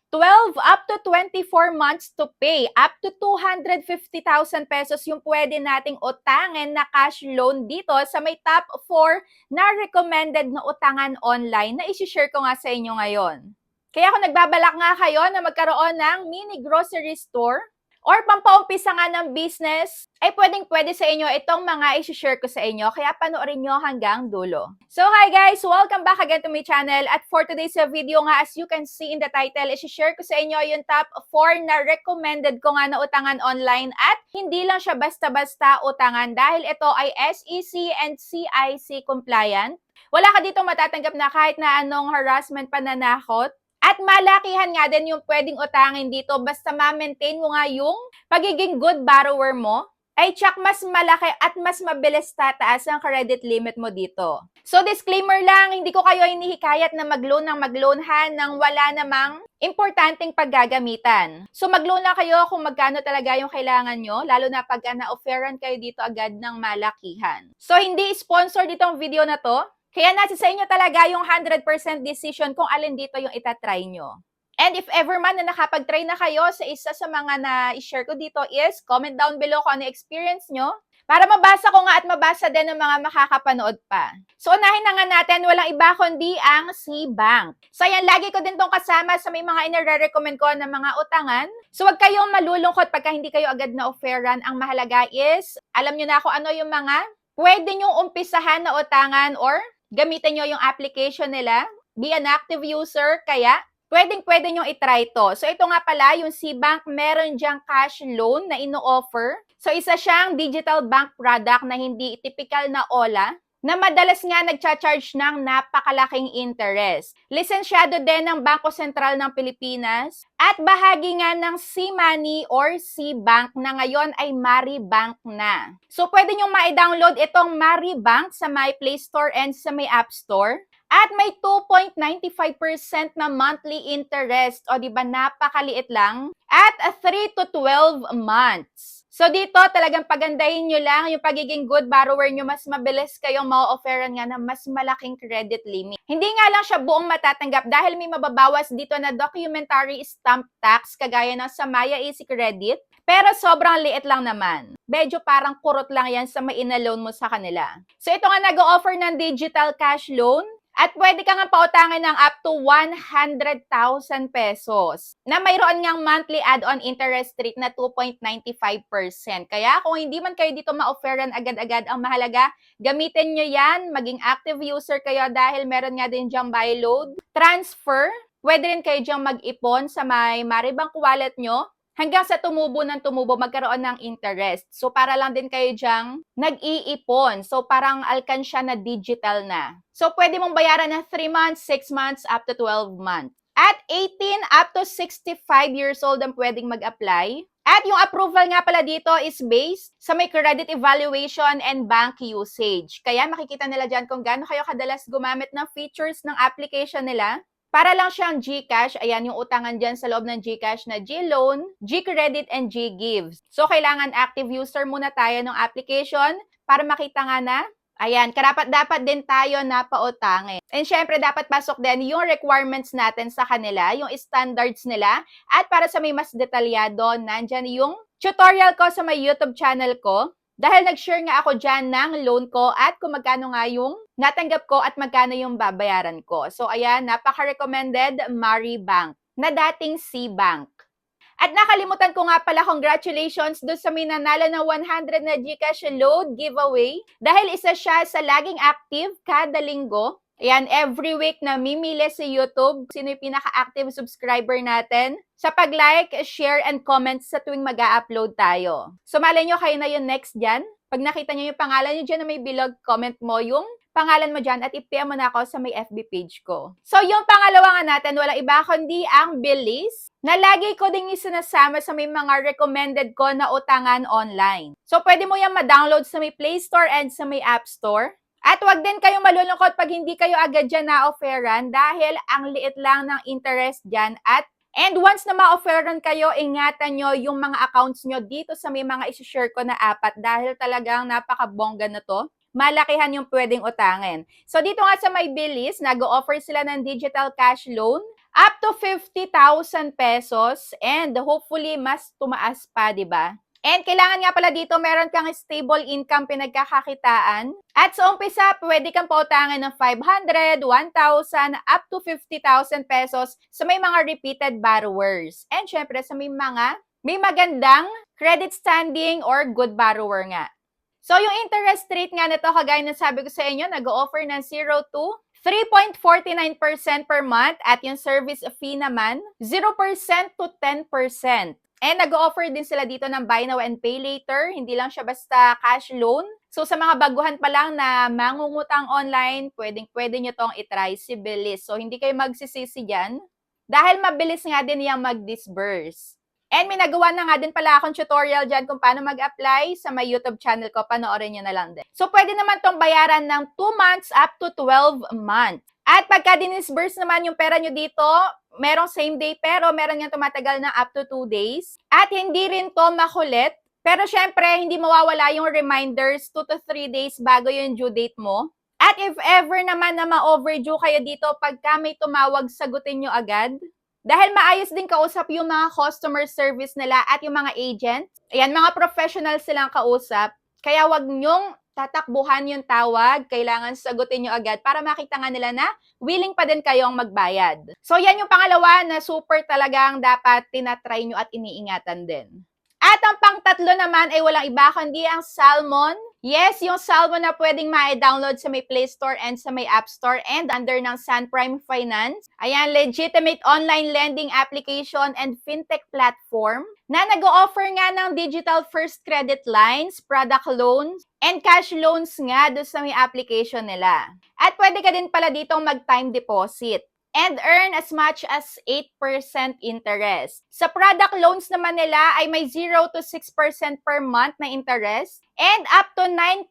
12 up to 24 months to pay. Up to 250,000 pesos yung pwede nating utangin na cash loan dito sa may top 4 na recommended na utangan online na isi-share ko nga sa inyo ngayon. Kaya kung nagbabalak nga kayo na magkaroon ng mini grocery store or pampaumpisa nga ng business, ay pwedeng-pwede sa inyo itong mga isi-share ko sa inyo. Kaya panoorin nyo hanggang dulo. So hi guys! Welcome back again to my channel. At for today's video nga, as you can see in the title, isi-share ko sa inyo yung top 4 na recommended ko nga na utangan online. At hindi lang siya basta-basta utangan dahil ito ay SEC and CIC compliant. Wala ka dito matatanggap na kahit na anong harassment, pananakot. At malakihan nga din yung pwedeng utangin dito basta ma-maintain mo nga yung pagiging good borrower mo, ay tsak mas malaki at mas mabilis tataas ang credit limit mo dito. So disclaimer lang, hindi ko kayo hinihikayat na mag-loan ng mag-loanhan nang wala namang importanteng paggagamitan. So mag-loan lang kayo kung magkano talaga yung kailangan nyo, lalo na pag na-offeran kayo dito agad ng malakihan. So hindi sponsor ditong video na to. Kaya nasa sa inyo talaga yung 100% decision kung alin dito yung itatry nyo. And if ever man na nakapag-try na kayo sa isa sa mga na-share ko dito is, comment down below kung ano experience nyo para mabasa ko nga at mabasa din ng mga makakapanood pa. So unahin na nga natin, walang iba kundi ang C-Bank. So yan, lagi ko din tong kasama sa may mga inire-recommend ko na mga utangan. So wag kayong malulungkot pagka hindi kayo agad na offeran. Ang mahalaga is, alam nyo na kung ano yung mga pwede nyong umpisahan na utangan or gamitin nyo yung application nila, be an active user, kaya pwede nyo itry to. So ito nga pala, yung C-Bank, meron dyang cash loan na ino-offer. So isa siyang digital bank product na hindi typical na OLA, na madalas nga nagcha-charge ng napakalaking interest. Lisensyado din ng Bangko Sentral ng Pilipinas at bahagi nga ng C-Money or C-Bank na ngayon ay Maribank na. So pwede nyo ma-download itong Maribank sa my Play Store and sa my App Store. At may 2.95% na monthly interest. O diba napakaliit lang. At 3 to 12 months. So dito talagang pagandahin nyo lang yung pagiging good borrower nyo, mas mabilis kayong ma-offeran nga na mas malaking credit limit. Hindi nga lang siya buong matatanggap dahil may mababawas dito na documentary stamp tax kagaya ng sa Maya Easy Credit. Pero sobrang liit lang naman. Medyo parang kurot lang yan sa may ina-loan mo sa kanila. So ito nga nag-o-offer ng digital cash loan. At pwede ka nga pautangin ng up to 100,000 pesos na mayroon ngang monthly add-on interest rate na 2.95%. Kaya kung hindi man kayo dito ma-offeran agad-agad, ang mahalaga, gamitin nyo yan, maging active user kayo dahil meron nga din dyang buy load, transfer, pwede rin kayo dyang mag-ipon sa may Maribank wallet nyo, hanggang sa tumubo ng tumubo, magkaroon ng interest. So, para lang din kayo dyang nag-iipon. So, parang alkansya na digital na. So, pwede mong bayaran ng 3 months, 6 months, up to 12 months. At 18 up to 65 years old ang pwedeng mag-apply. At yung approval nga pala dito is based sa may credit evaluation and bank usage. Kaya makikita nila dyan kung gaano kayo kadalas gumamit ng features ng application nila. Para lang siyang GCash, ayan yung utangan dyan sa loob ng GCash na GLoan, GCredit, and GGives. So, kailangan active user muna tayo ng application para makita nga na, ayan, karapat-dapat din tayo na pautangin. And syempre, dapat pasok din yung requirements natin sa kanila, yung standards nila. At para sa may mas detalyado, nandyan yung tutorial ko sa may YouTube channel ko. Dahil nag-share nga ako dyan ng loan ko at kung magkano nga yung natanggap ko at magkano yung babayaran ko. So ayan, napaka-recommended Maribank na dating C-Bank. At nakalimutan ko nga pala, congratulations doon sa may nanalo ng 100 na GCash load giveaway. Dahil isa siya sa laging active kada linggo. Ayan, every week na mimili sa YouTube sino yung pinaka-active subscriber natin sa pag-like, share, and comment sa tuwing mag-a-upload tayo. So, malay nyo, kayo na yung next dyan. Pag nakita nyo yung pangalan nyo dyan na may bilog, comment mo yung pangalan mo dyan at i-PM mo na ako sa may FB page ko. So, yung pangalawa nga natin, wala iba kundi ang Bilis, na lagi ko ding isinasama sa may mga recommended ko na utangan online. So, pwede mo yung ma-download sa may Play Store and sa may App Store. At wag din kayong malulungkot pag hindi kayo agad dyan na-offeran dahil ang liit lang ng interest dyan. And once na ma-offeran kayo, ingatan nyo yung mga accounts nyo dito sa may mga isi-share ko na 4 dahil talagang napakabongga na to. Malakihan yung pwedeng utangin. So dito nga sa may Bilis, nag-o-offer sila ng digital cash loan up to 50,000 pesos and hopefully mas tumaas pa, di ba? And kailangan nga pala dito meron kang stable income pinagkakakitaan. At sa umpisa, pwede kang pautangan ng 500, 1,000, up to 50,000 pesos sa may mga repeated borrowers. And syempre sa may magandang credit standing or good borrower nga. So yung interest rate nga nito, kagaya ng sabi ko sa inyo, nag-o-offer ng 0 to 3.49% per month at yung service fee naman, 0% to 10%. And nag-offer din sila dito ng buy now and pay later. Hindi lang siya basta cash loan. So sa mga baguhan pa lang na mangungutang online, pwede nyo tong itry si Bilis. So hindi kayo magsisisi dyan dahil mabilis nga din yung mag-disburse. And may nagawa na nga din pala akong tutorial dyan kung paano mag-apply sa my YouTube channel ko. Panoorin nyo na lang din. So pwede naman tong bayaran ng 2 months up to 12 months. At pagka dinisburse naman yung pera nyo dito, merong same day pero meron nga tumatagal na up to 2 days. At hindi rin to makulit. Pero syempre, hindi mawawala yung reminders 2 to 3 days bago yung due date mo. At if ever naman na ma-overdue kayo dito, pagka may tumawag, sagutin nyo agad. Dahil maayos din kausap yung mga customer service nila at yung mga agent. Ayan, mga professional silang kausap. Kaya wag nyong tatakbuhan yung tawag. Kailangan sagutin nyo agad para makita nga nila na willing pa din kayong magbayad. So yan yung pangalawa na super talagang dapat tinatry nyo at iniingatan din. At ang pang-tatlo naman ay walang iba kundi ang Salmon. Yes, yung Salmon na pwedeng ma-download sa may Play Store and sa may App Store and under ng Sun Prime Finance. Ayan, legitimate online lending application and fintech platform na nag-o-offer nga ng digital first credit lines, product loans, and cash loans nga doon sa may application nila. At pwede ka din pala ditong mag-time deposit and earn as much as 8% interest. Sa product loans naman nila ay may 0 to 6% per month na interest and up to 9%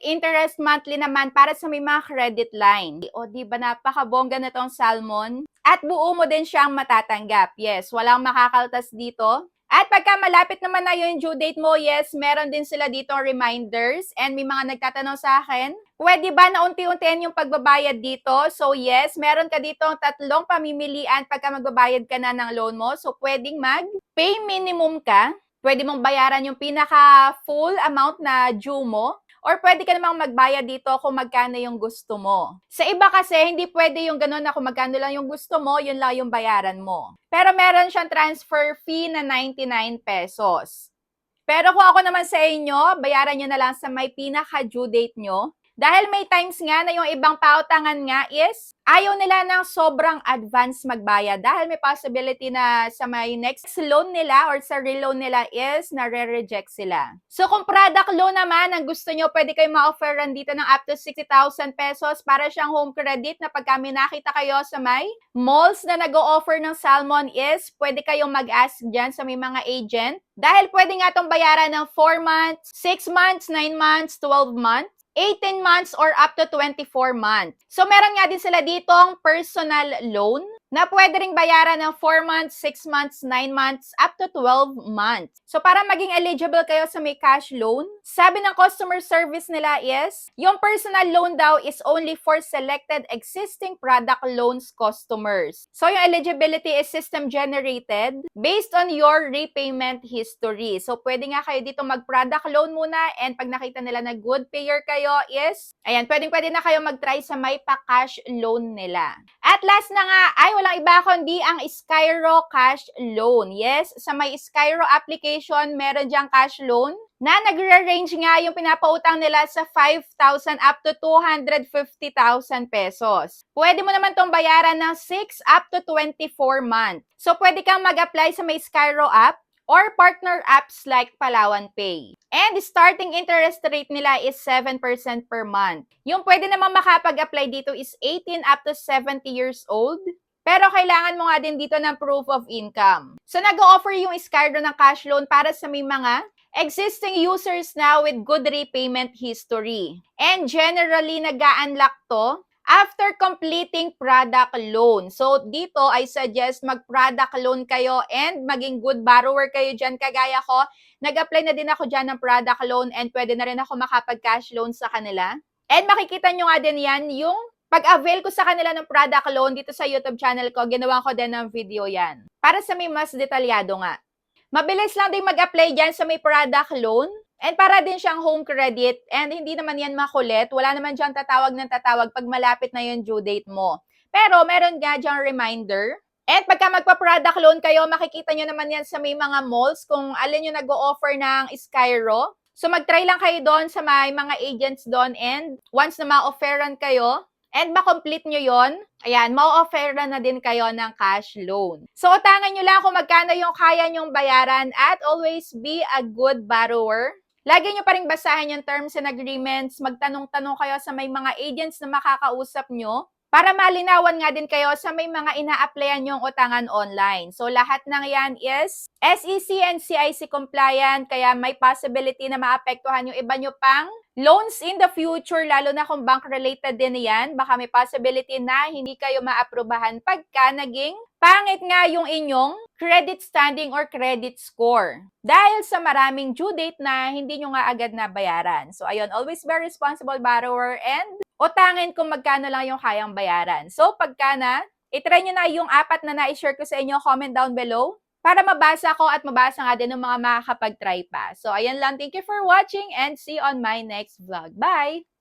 interest monthly naman para sa may mga credit line. O di ba napakabongga na tong Salmon? At buo mo din siyang matatanggap. Yes, walang makakaltas dito. At pagka malapit naman na yung due date mo, yes, meron din sila dito reminders and may mga nagtatanong sa akin, pwede ba na unti-untiin yung pagbabayad dito? So yes, meron ka dito 3 pamimilian pagka magbabayad ka na ng loan mo. So pwedeng mag-pay minimum ka, pwede mong bayaran yung pinaka-full amount na due mo, or pwede ka namang magbayad dito kung magkano yung gusto mo. Sa iba kasi, hindi pwede yung ganun na kung magkano lang yung gusto mo, yun lang yung bayaran mo. Pero meron siyang transfer fee na 99 pesos. Pero kung ako naman sa inyo, bayaran nyo na lang sa may pinaka-due date nyo. Dahil may times nga na yung ibang pautangan nga is ayaw nila ng sobrang advance magbayad dahil may possibility na sa may next loan nila or sa reloan nila is nare-reject sila. So kung product loan naman ang gusto nyo, pwede kayong ma-offeran dito ng up to 60,000 pesos para siyang home credit na pagka may nakita kayo sa may malls na nag-o-offer ng Salmon is pwede kayong mag-ask dyan sa may mga agent dahil pwede nga itong bayaran ng 4 months, 6 months, 9 months, 12 months. 18 months or up to 24 months. So, meron nga din sila ditong personal loan na pwede ring bayaran ng 4 months, 6 months, 9 months, up to 12 months. So, para maging eligible kayo sa may cash loan, sabi ng customer service nila is, yung personal loan daw is only for selected existing product loans customers. So, yung eligibility is system generated based on your repayment history. So, pwede nga kayo dito mag-product loan muna and pag nakita nila na good payer kayo is, ayan, pwede na kayo mag-try sa may pa-cash loan nila. At last na nga, ay walang iba kundi ang Skyro Cash Loan. Yes, sa may Skyro application, meron diyang cash loan na nagre-range nga yung pinapautang nila sa 5,000 up to 250,000 pesos. Pwede mo naman tong bayaran ng 6 up to 24 months. So, pwede kang mag-apply sa may Skyro app or partner apps like Palawan Pay. And starting interest rate nila is 7% per month. Yung pwede namang makapag-apply dito is 18 up to 70 years old. Pero kailangan mo nga din dito ng proof of income. So nag-o-offer yung Skyro ng cash loan para sa may mga existing users na with good repayment history. And generally, nag-a-unlock to after completing product loan. So, dito, I suggest mag-product loan kayo and maging good borrower kayo dyan. Kagaya ko, nag-apply na din ako dyan ng product loan and pwede na rin ako makapag-cash loan sa kanila. And makikita nyo nga din yan yung pag-avail ko sa kanila ng product loan dito sa YouTube channel ko, ginawa ko din ng video yan. Para sa may mas detalyado nga. Mabilis lang din mag-apply dyan sa may product loan. And para din siyang home credit. And hindi naman yan makulit. Wala naman dyan tatawag ng tatawag pag malapit na yung due date mo. Pero meron nga dyan reminder. And pagka magpa-product loan kayo, makikita nyo naman yan sa may mga malls kung alin yung nag-o-offer ng Skyro. So mag-try lang kayo doon sa may mga agents doon. And once na ma-offeran kayo, and ma-complete nyo yon, ayan, ma-offeran na din kayo ng cash loan. So, utangan nyo lang kung magkano yung kaya nyong bayaran at always be a good borrower. Lagi nyo pa rin basahin yung terms and agreements, magtanong-tanong kayo sa may mga agents na makakausap nyo para malinawan nga din kayo sa may mga ina-applyan yung utangan online. So, lahat ng yan is SEC and CIC compliant, kaya may possibility na maapektuhan yung iba nyo pang loans in the future, lalo na kung bank-related din yan. Baka may possibility na hindi kayo maaprubahan pagka naging pangit nga yung inyong credit standing or credit score. Dahil sa maraming due date na hindi nyo nga agad na bayaran. So, ayun, always be a responsible borrower and utangin kung magkano lang yung kayang bayaran. So, pagka na, itry nyo na yung 4 na na-share ko sa inyo, comment down below para mabasa ko at mabasa nga din ng mga makakapag-try pa. So, ayan lang. Thank you for watching and see you on my next vlog. Bye!